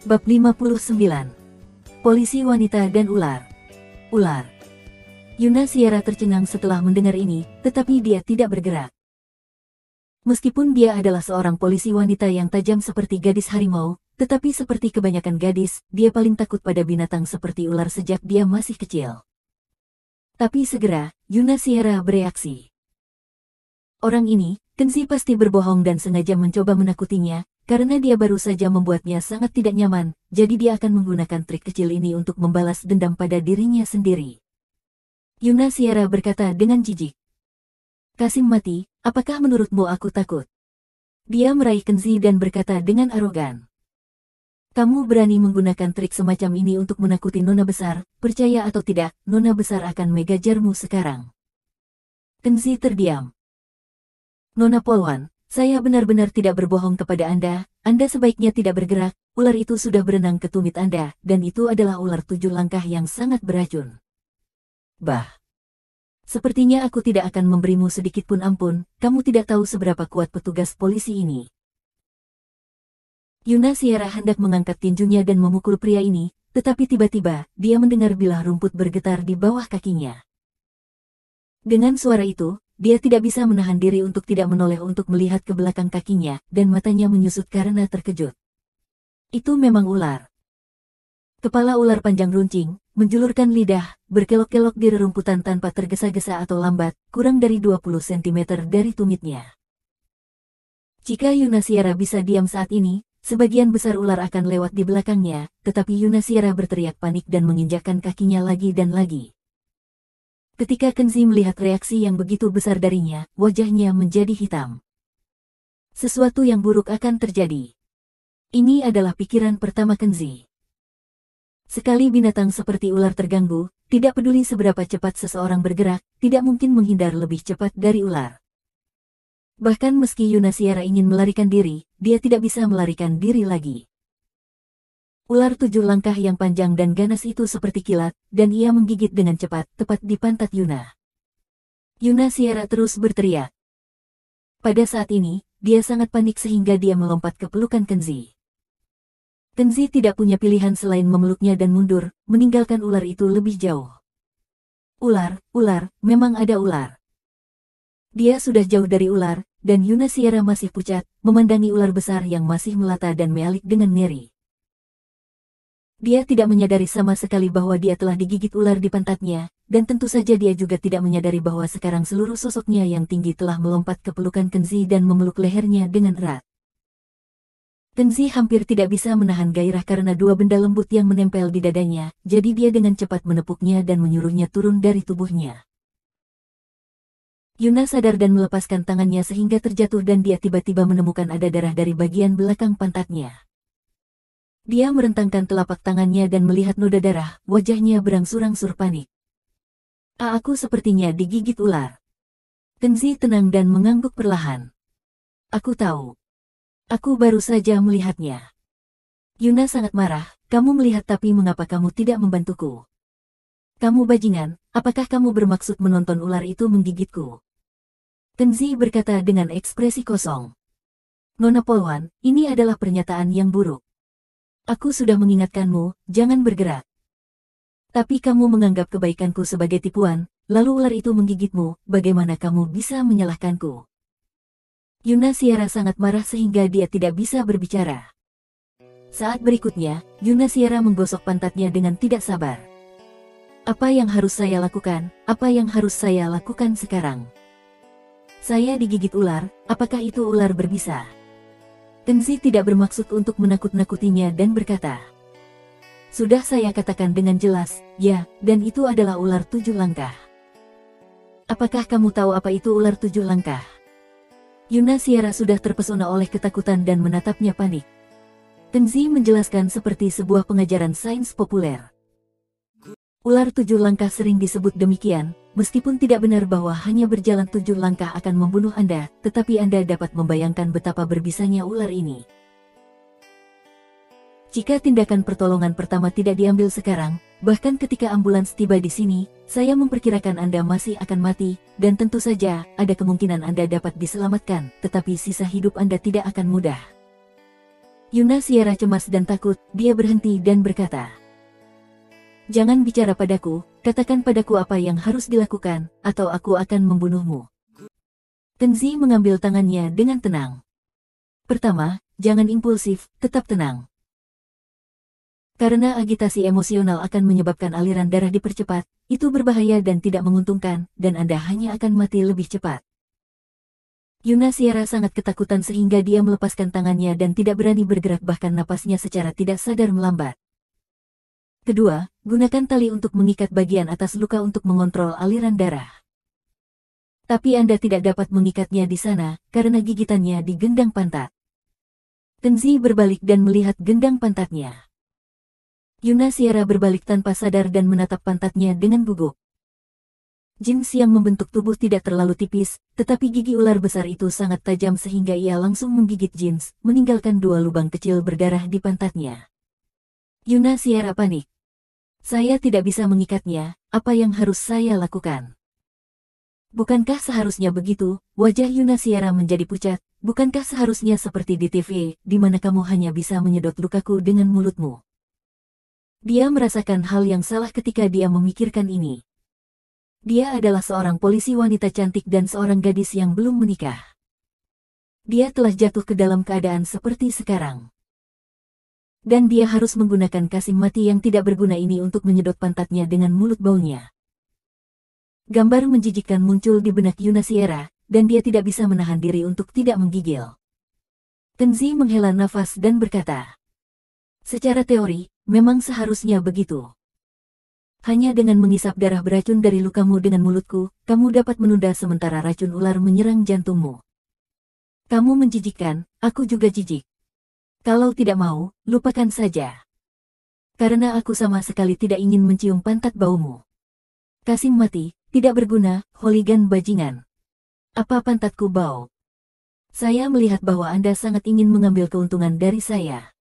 Bab 59. Polisi wanita dan ular. Ular. Yuna Sierra tercengang setelah mendengar ini, tetapi dia tidak bergerak. Meskipun dia adalah seorang polisi wanita yang tajam seperti gadis harimau, tetapi seperti kebanyakan gadis, dia paling takut pada binatang seperti ular sejak dia masih kecil. Tapi segera, Yuna Sierra bereaksi. Orang ini, Kenzi pasti berbohong dan sengaja mencoba menakutinya, karena dia baru saja membuatnya sangat tidak nyaman, jadi dia akan menggunakan trik kecil ini untuk membalas dendam pada dirinya sendiri. Yuna Sierra berkata dengan jijik. Kasim mati, apakah menurutmu aku takut? Dia meraih Kenzi dan berkata dengan arogan. Kamu berani menggunakan trik semacam ini untuk menakuti Nona Besar, percaya atau tidak, Nona Besar akan mengajarmu sekarang. Kenzi terdiam. Nona Polwan, saya benar-benar tidak berbohong kepada Anda sebaiknya tidak bergerak, ular itu sudah berenang ke tumit Anda, dan itu adalah ular 7 langkah yang sangat beracun. Bah. Sepertinya aku tidak akan memberimu sedikit pun ampun, kamu tidak tahu seberapa kuat petugas polisi ini. Yuna Sierra hendak mengangkat tinjunya dan memukul pria ini, tetapi tiba-tiba, dia mendengar bilah rumput bergetar di bawah kakinya. Dengan suara itu, dia tidak bisa menahan diri untuk tidak menoleh untuk melihat ke belakang kakinya, dan matanya menyusut karena terkejut. Itu memang ular. Kepala ular panjang runcing, menjulurkan lidah, berkelok-kelok di rerumputan tanpa tergesa-gesa atau lambat, kurang dari 20 cm dari tumitnya. Jika Yuna Sierra bisa diam saat ini, sebagian besar ular akan lewat di belakangnya, tetapi Yuna Sierra berteriak panik dan menginjakkan kakinya lagi dan lagi. Ketika Kenzi melihat reaksi yang begitu besar darinya, wajahnya menjadi hitam. Sesuatu yang buruk akan terjadi. Ini adalah pikiran pertama Kenzi. Sekali binatang seperti ular terganggu, tidak peduli seberapa cepat seseorang bergerak, tidak mungkin menghindar lebih cepat dari ular. Bahkan meski Yuna Sierra ingin melarikan diri, dia tidak bisa melarikan diri lagi. Ular 7 langkah yang panjang dan ganas itu seperti kilat, dan ia menggigit dengan cepat, tepat di pantat Yuna. Yuna Sierra terus berteriak. Pada saat ini, dia sangat panik sehingga dia melompat ke pelukan Kenzi. Kenzi tidak punya pilihan selain memeluknya dan mundur, meninggalkan ular itu lebih jauh. Ular, memang ada ular. Dia sudah jauh dari ular, dan Yuna Sierra masih pucat, memandangi ular besar yang masih melata dan mealik dengan ngeri. Dia tidak menyadari sama sekali bahwa dia telah digigit ular di pantatnya, dan tentu saja dia juga tidak menyadari bahwa sekarang seluruh sosoknya yang tinggi telah melompat ke pelukan Kenzi dan memeluk lehernya dengan erat. Kenzi hampir tidak bisa menahan gairah karena 2 benda lembut yang menempel di dadanya, jadi dia dengan cepat menepuknya dan menyuruhnya turun dari tubuhnya. Yuna sadar dan melepaskan tangannya sehingga terjatuh dan dia tiba-tiba menemukan ada darah dari bagian belakang pantatnya. Dia merentangkan telapak tangannya dan melihat noda darah, wajahnya berangsur-angsur panik. Aku sepertinya digigit ular. Kenzi tenang dan mengangguk perlahan. Aku tahu. Aku baru saja melihatnya. Yuna sangat marah, kamu melihat tapi mengapa kamu tidak membantuku? Kamu bajingan, apakah kamu bermaksud menonton ular itu menggigitku? Kenzi berkata dengan ekspresi kosong. Nona Polwan, ini adalah pernyataan yang buruk. Aku sudah mengingatkanmu, jangan bergerak. Tapi kamu menganggap kebaikanku sebagai tipuan, lalu ular itu menggigitmu, bagaimana kamu bisa menyalahkanku? Yuna Sierra sangat marah sehingga dia tidak bisa berbicara. Saat berikutnya, Yuna Sierra menggosok pantatnya dengan tidak sabar. Apa yang harus saya lakukan? Apa yang harus saya lakukan sekarang? Saya digigit ular, apakah itu ular berbisa? Kenzi tidak bermaksud untuk menakut-nakutinya dan berkata, sudah saya katakan dengan jelas, ya, dan itu adalah ular 7 langkah. Apakah kamu tahu apa itu ular 7 langkah? Yuna Sierra sudah terpesona oleh ketakutan dan menatapnya panik. Kenzi menjelaskan seperti sebuah pengajaran sains populer. Ular 7 langkah sering disebut demikian, meskipun tidak benar bahwa hanya berjalan 7 langkah akan membunuh Anda, tetapi Anda dapat membayangkan betapa berbisanya ular ini. Jika tindakan pertolongan pertama tidak diambil sekarang, bahkan ketika ambulans tiba di sini, saya memperkirakan Anda masih akan mati, dan tentu saja, ada kemungkinan Anda dapat diselamatkan, tetapi sisa hidup Anda tidak akan mudah. Yuna Sierra cemas dan takut, dia berhenti dan berkata, "Jangan bicara padaku, katakan padaku apa yang harus dilakukan, atau aku akan membunuhmu." Kenzi mengambil tangannya dengan tenang. "Pertama, jangan impulsif, tetap tenang. Karena agitasi emosional akan menyebabkan aliran darah dipercepat, itu berbahaya dan tidak menguntungkan, dan Anda hanya akan mati lebih cepat." Yuna Sierra sangat ketakutan sehingga dia melepaskan tangannya dan tidak berani bergerak, bahkan napasnya secara tidak sadar melambat. "Kedua, gunakan tali untuk mengikat bagian atas luka untuk mengontrol aliran darah. Tapi Anda tidak dapat mengikatnya di sana, karena gigitannya di gendang pantat." Kenzi berbalik dan melihat gendang pantatnya. Yuna Sierra berbalik tanpa sadar dan menatap pantatnya dengan gugup. Jins yang membentuk tubuh tidak terlalu tipis, tetapi gigi ular besar itu sangat tajam sehingga ia langsung menggigit Jins, meninggalkan 2 lubang kecil berdarah di pantatnya. Yuna Sierra panik. "Saya tidak bisa mengikatnya, apa yang harus saya lakukan?" "Bukankah seharusnya begitu?" Wajah Yuna Sierra menjadi pucat. "Bukankah seharusnya seperti di TV, di mana kamu hanya bisa menyedot lukaku dengan mulutmu?" Dia merasakan hal yang salah ketika dia memikirkan ini. Dia adalah seorang polisi wanita cantik dan seorang gadis yang belum menikah. Dia telah jatuh ke dalam keadaan seperti sekarang. Dan dia harus menggunakan kasim mati yang tidak berguna ini untuk menyedot pantatnya dengan mulut baunya. Gambar menjijikkan muncul di benak Yuna Sierra, dan dia tidak bisa menahan diri untuk tidak menggigil. Kenzi menghela nafas dan berkata, "Secara teori, memang seharusnya begitu. Hanya dengan mengisap darah beracun dari lukamu dengan mulutku, kamu dapat menunda sementara racun ular menyerang jantungmu. Kamu menjijikkan, aku juga jijik. Kalau tidak mau, lupakan saja. Karena aku sama sekali tidak ingin mencium pantat baumu. Kasim mati, tidak berguna, hooligan bajingan. Apa pantatku bau? Saya melihat bahwa Anda sangat ingin mengambil keuntungan dari saya."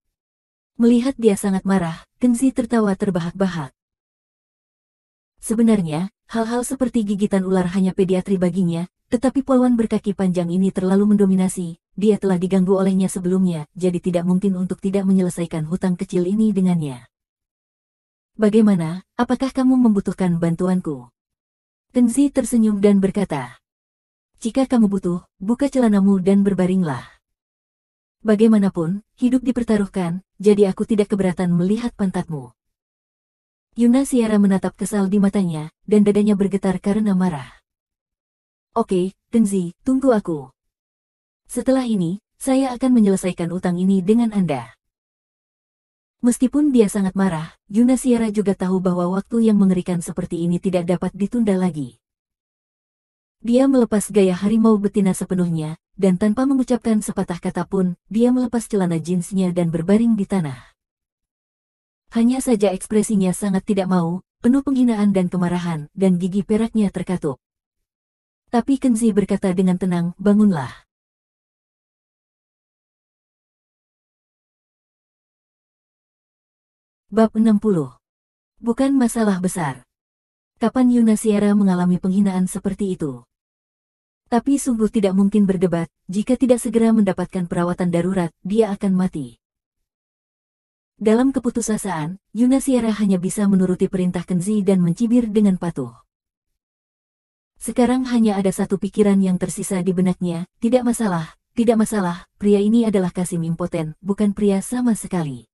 Melihat dia sangat marah, Kenzi tertawa terbahak-bahak. Sebenarnya, hal-hal seperti gigitan ular hanya pediatri baginya, tetapi polwan berkaki panjang ini terlalu mendominasi. Dia telah diganggu olehnya sebelumnya, jadi tidak mungkin untuk tidak menyelesaikan hutang kecil ini dengannya. "Bagaimana, apakah kamu membutuhkan bantuanku?" Kenzi tersenyum dan berkata, "Jika kamu butuh, buka celanamu dan berbaringlah. Bagaimanapun, hidup dipertaruhkan, jadi aku tidak keberatan melihat pantatmu." Yuna Sierra menatap kesal di matanya, dan dadanya bergetar karena marah. "Oke, Kenzi, tunggu aku. Setelah ini, saya akan menyelesaikan utang ini dengan Anda." Meskipun dia sangat marah, Yuna Sierra juga tahu bahwa waktu yang mengerikan seperti ini tidak dapat ditunda lagi. Dia melepas gaya harimau betina sepenuhnya, dan tanpa mengucapkan sepatah kata pun, dia melepas celana jeansnya dan berbaring di tanah. Hanya saja ekspresinya sangat tidak mau, penuh penghinaan dan kemarahan, dan gigi peraknya terkatup. Tapi Kenzi berkata dengan tenang, "Bangunlah." Bab 60. Bukan masalah besar. Kapan Yuna Sierra mengalami penghinaan seperti itu? Tapi sungguh tidak mungkin berdebat, jika tidak segera mendapatkan perawatan darurat, dia akan mati. Dalam keputusasaan, Yuna Sierra hanya bisa menuruti perintah Kenzi dan mencibir dengan patuh. Sekarang hanya ada satu pikiran yang tersisa di benaknya, tidak masalah, pria ini adalah Kasim impoten, bukan pria sama sekali.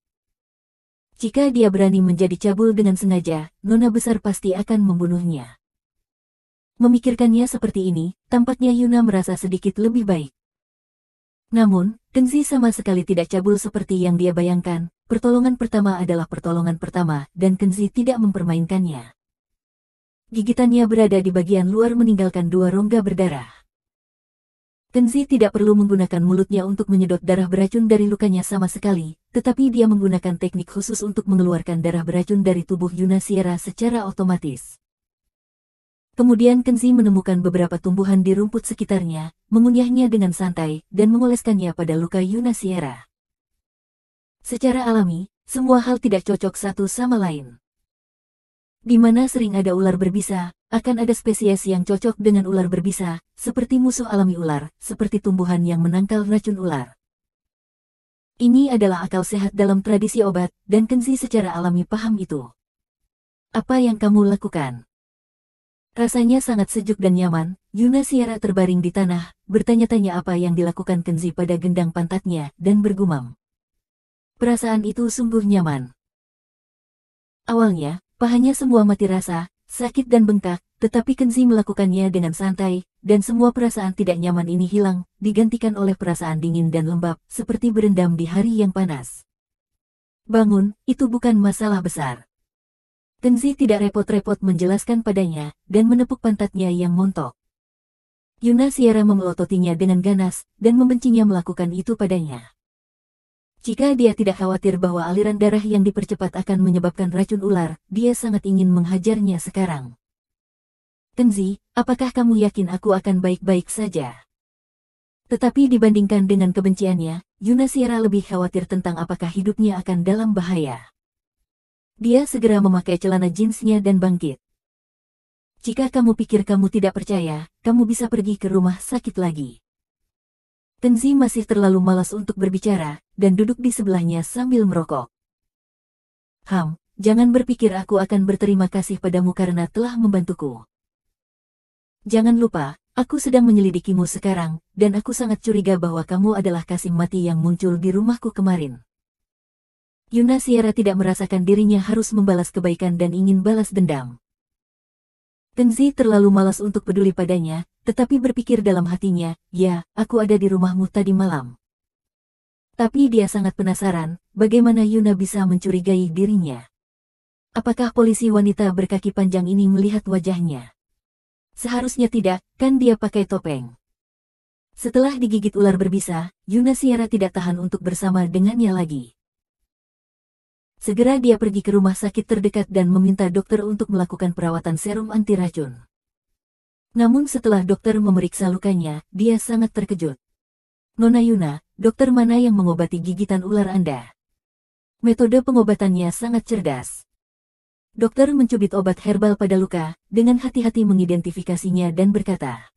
Jika dia berani menjadi cabul dengan sengaja, Nona besar pasti akan membunuhnya. Memikirkannya seperti ini, tampaknya Yuna merasa sedikit lebih baik. Namun, Kenzi sama sekali tidak cabul seperti yang dia bayangkan. Pertolongan pertama adalah pertolongan pertama, dan Kenzi tidak mempermainkannya. Gigitannya berada di bagian luar meninggalkan 2 rongga berdarah. Kenzi tidak perlu menggunakan mulutnya untuk menyedot darah beracun dari lukanya sama sekali, tetapi dia menggunakan teknik khusus untuk mengeluarkan darah beracun dari tubuh Yuna Sierra secara otomatis. Kemudian Kenzi menemukan beberapa tumbuhan di rumput sekitarnya, mengunyahnya dengan santai, dan mengoleskannya pada luka Yuna Sierra. Secara alami, semua hal tidak cocok satu sama lain. Di mana sering ada ular berbisa, akan ada spesies yang cocok dengan ular berbisa, seperti musuh alami ular, seperti tumbuhan yang menangkal racun ular. Ini adalah akal sehat dalam tradisi obat, dan Kenzi secara alami paham itu. Apa yang kamu lakukan? Rasanya sangat sejuk dan nyaman, Yuna Sierra terbaring di tanah, bertanya-tanya apa yang dilakukan Kenzi pada gendang pantatnya, dan bergumam. Perasaan itu sungguh nyaman. Awalnya, pahanya semua mati rasa, sakit dan bengkak, tetapi Kenzi melakukannya dengan santai, dan semua perasaan tidak nyaman ini hilang, digantikan oleh perasaan dingin dan lembab, seperti berendam di hari yang panas. Bangun, itu bukan masalah besar. Kenzi tidak repot-repot menjelaskan padanya, dan menepuk pantatnya yang montok. Yuna Sierra memelototinya dengan ganas, dan membencinya melakukan itu padanya. Jika dia tidak khawatir bahwa aliran darah yang dipercepat akan menyebabkan racun ular, dia sangat ingin menghajarnya sekarang. Kenzi, apakah kamu yakin aku akan baik-baik saja? Tetapi dibandingkan dengan kebenciannya, Yuna Sierra lebih khawatir tentang apakah hidupnya akan dalam bahaya. Dia segera memakai celana jeansnya dan bangkit. Jika kamu pikir kamu tidak percaya, kamu bisa pergi ke rumah sakit lagi. Kenzi masih terlalu malas untuk berbicara, dan duduk di sebelahnya sambil merokok. Jangan berpikir aku akan berterima kasih padamu karena telah membantuku. Jangan lupa, aku sedang menyelidikimu sekarang, dan aku sangat curiga bahwa kamu adalah Kasim mati yang muncul di rumahku kemarin. Yuna Sierra tidak merasakan dirinya harus membalas kebaikan dan ingin balas dendam. Kenzi terlalu malas untuk peduli padanya, tetapi berpikir dalam hatinya, ya, aku ada di rumahmu tadi malam. Tapi dia sangat penasaran, bagaimana Yuna bisa mencurigai dirinya. Apakah polisi wanita berkaki panjang ini melihat wajahnya? Seharusnya tidak, kan dia pakai topeng. Setelah digigit ular berbisa, Yuna Sierra tidak tahan untuk bersama dengannya lagi. Segera dia pergi ke rumah sakit terdekat dan meminta dokter untuk melakukan perawatan serum anti racun. Namun setelah dokter memeriksa lukanya, dia sangat terkejut. Nona Yuna, dokter mana yang mengobati gigitan ular Anda? Metode pengobatannya sangat cerdas. Dokter mencubit obat herbal pada luka, dengan hati-hati mengidentifikasinya dan berkata,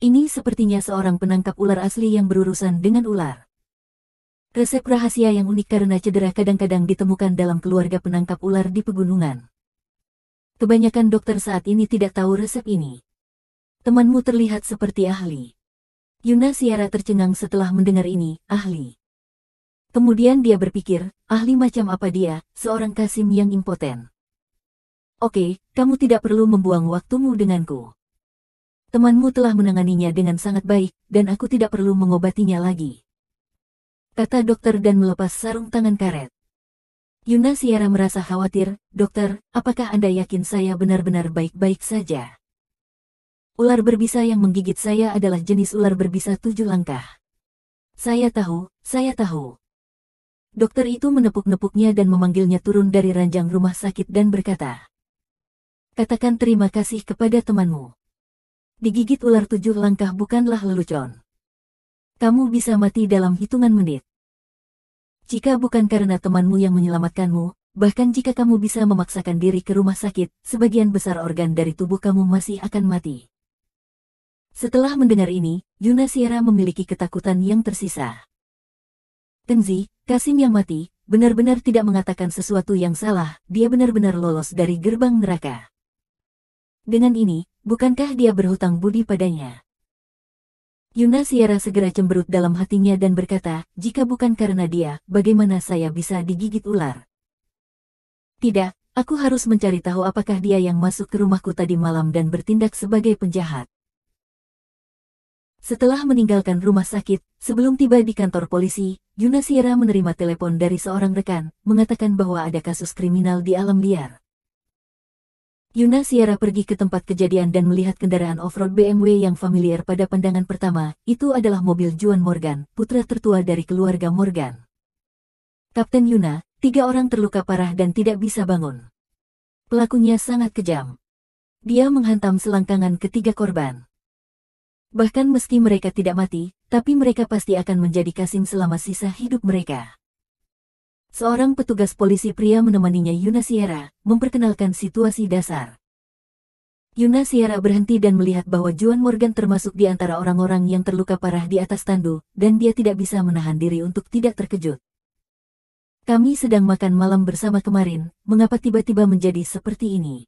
"Ini sepertinya seorang penangkap ular asli yang berurusan dengan ular." Resep rahasia yang unik karena cedera kadang-kadang ditemukan dalam keluarga penangkap ular di pegunungan. Kebanyakan dokter saat ini tidak tahu resep ini. Temanmu terlihat seperti ahli. Yuna Sierra tercengang setelah mendengar ini, ahli. Kemudian dia berpikir, ahli macam apa dia, seorang Kasim yang impoten. Oke, kamu tidak perlu membuang waktumu denganku. Temanmu telah menanganinya dengan sangat baik, dan aku tidak perlu mengobatinya lagi. Kata dokter dan melepas sarung tangan karet. Yuna Sierra merasa khawatir, dokter, apakah Anda yakin saya benar-benar baik-baik saja? Ular berbisa yang menggigit saya adalah jenis ular berbisa 7 langkah. Saya tahu, saya tahu. Dokter itu menepuk-nepuknya dan memanggilnya turun dari ranjang rumah sakit dan berkata, "Katakan terima kasih kepada temanmu. Digigit ular 7 langkah bukanlah lelucon. Kamu bisa mati dalam hitungan menit. Jika bukan karena temanmu yang menyelamatkanmu, bahkan jika kamu bisa memaksakan diri ke rumah sakit, sebagian besar organ dari tubuh kamu masih akan mati." Setelah mendengar ini, Yuna Sierra memiliki ketakutan yang tersisa. Kenzi, Kasim yang mati, benar-benar tidak mengatakan sesuatu yang salah, dia benar-benar lolos dari gerbang neraka. Dengan ini, bukankah dia berhutang budi padanya? Yuna Sierra segera cemberut dalam hatinya dan berkata, jika bukan karena dia, bagaimana saya bisa digigit ular? Tidak, aku harus mencari tahu apakah dia yang masuk ke rumahku tadi malam dan bertindak sebagai penjahat. Setelah meninggalkan rumah sakit, sebelum tiba di kantor polisi, Yuna Sierra menerima telepon dari seorang rekan, mengatakan bahwa ada kasus kriminal di alam liar. Yuna Sierra pergi ke tempat kejadian dan melihat kendaraan off-road BMW yang familiar pada pandangan pertama, itu adalah mobil Juan Morgan, putra tertua dari keluarga Morgan. Kapten Yuna, 3 orang terluka parah dan tidak bisa bangun. Pelakunya sangat kejam. Dia menghantam selangkangan ketiga korban. Bahkan meski mereka tidak mati, tapi mereka pasti akan menjadi Kasim selama sisa hidup mereka. Seorang petugas polisi pria menemaninya Yuna Sierra, memperkenalkan situasi dasar. Yuna Sierra berhenti dan melihat bahwa Juan Morgan termasuk di antara orang-orang yang terluka parah di atas tandu, dan dia tidak bisa menahan diri untuk tidak terkejut. Kami sedang makan malam bersama kemarin, mengapa tiba-tiba menjadi seperti ini?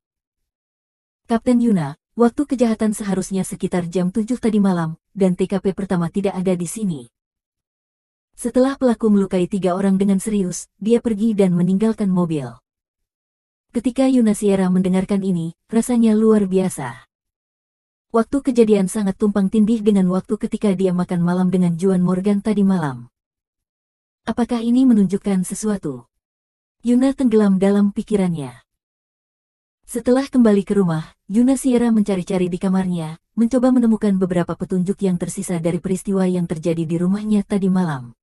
Kapten Yuna, waktu kejahatan seharusnya sekitar jam 7 tadi malam, dan TKP pertama tidak ada di sini. Setelah pelaku melukai 3 orang dengan serius, dia pergi dan meninggalkan mobil. Ketika Yuna Sierra mendengarkan ini, rasanya luar biasa. Waktu kejadian sangat tumpang tindih dengan waktu ketika dia makan malam dengan Juan Morgan tadi malam. Apakah ini menunjukkan sesuatu? Yuna tenggelam dalam pikirannya. Setelah kembali ke rumah, Yuna Sierra mencari-cari di kamarnya, mencoba menemukan beberapa petunjuk yang tersisa dari peristiwa yang terjadi di rumahnya tadi malam.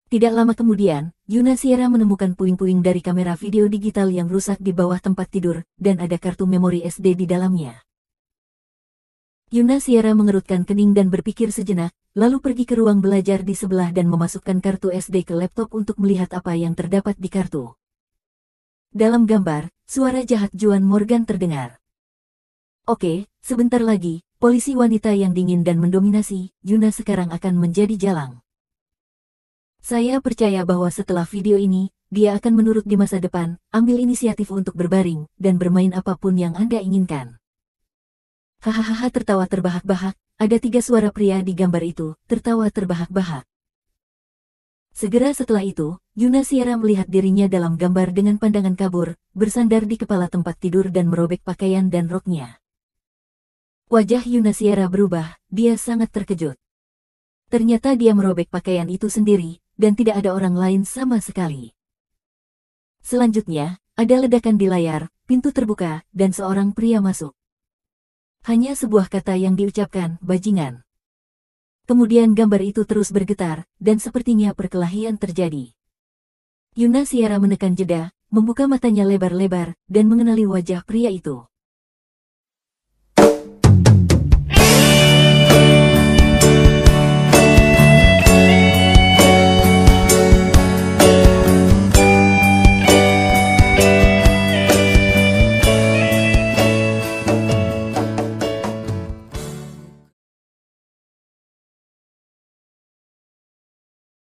Tidak lama kemudian, Yuna Sierra menemukan puing-puing dari kamera video digital yang rusak di bawah tempat tidur, dan ada kartu memori SD di dalamnya. Yuna Sierra mengerutkan kening dan berpikir sejenak, lalu pergi ke ruang belajar di sebelah dan memasukkan kartu SD ke laptop untuk melihat apa yang terdapat di kartu. Dalam gambar, suara jahat Juan Morgan terdengar. Oke, sebentar lagi, polisi wanita yang dingin dan mendominasi, Yuna sekarang akan menjadi jalang. Saya percaya bahwa setelah video ini, dia akan menurut di masa depan, ambil inisiatif untuk berbaring, dan bermain apapun yang Anda inginkan. Hahaha tertawa terbahak-bahak, ada 3 suara pria di gambar itu, tertawa terbahak-bahak. Segera setelah itu, Yuna Sierra melihat dirinya dalam gambar dengan pandangan kabur, bersandar di kepala tempat tidur dan merobek pakaian dan roknya. Wajah Yuna Sierra berubah, dia sangat terkejut. Ternyata dia merobek pakaian itu sendiri, dan tidak ada orang lain sama sekali. Selanjutnya, ada ledakan di layar, pintu terbuka, dan seorang pria masuk. Hanya sebuah kata yang diucapkan, bajingan. Kemudian gambar itu terus bergetar, dan sepertinya perkelahian terjadi. Yuna Sierra menekan jeda, membuka matanya lebar-lebar, dan mengenali wajah pria itu.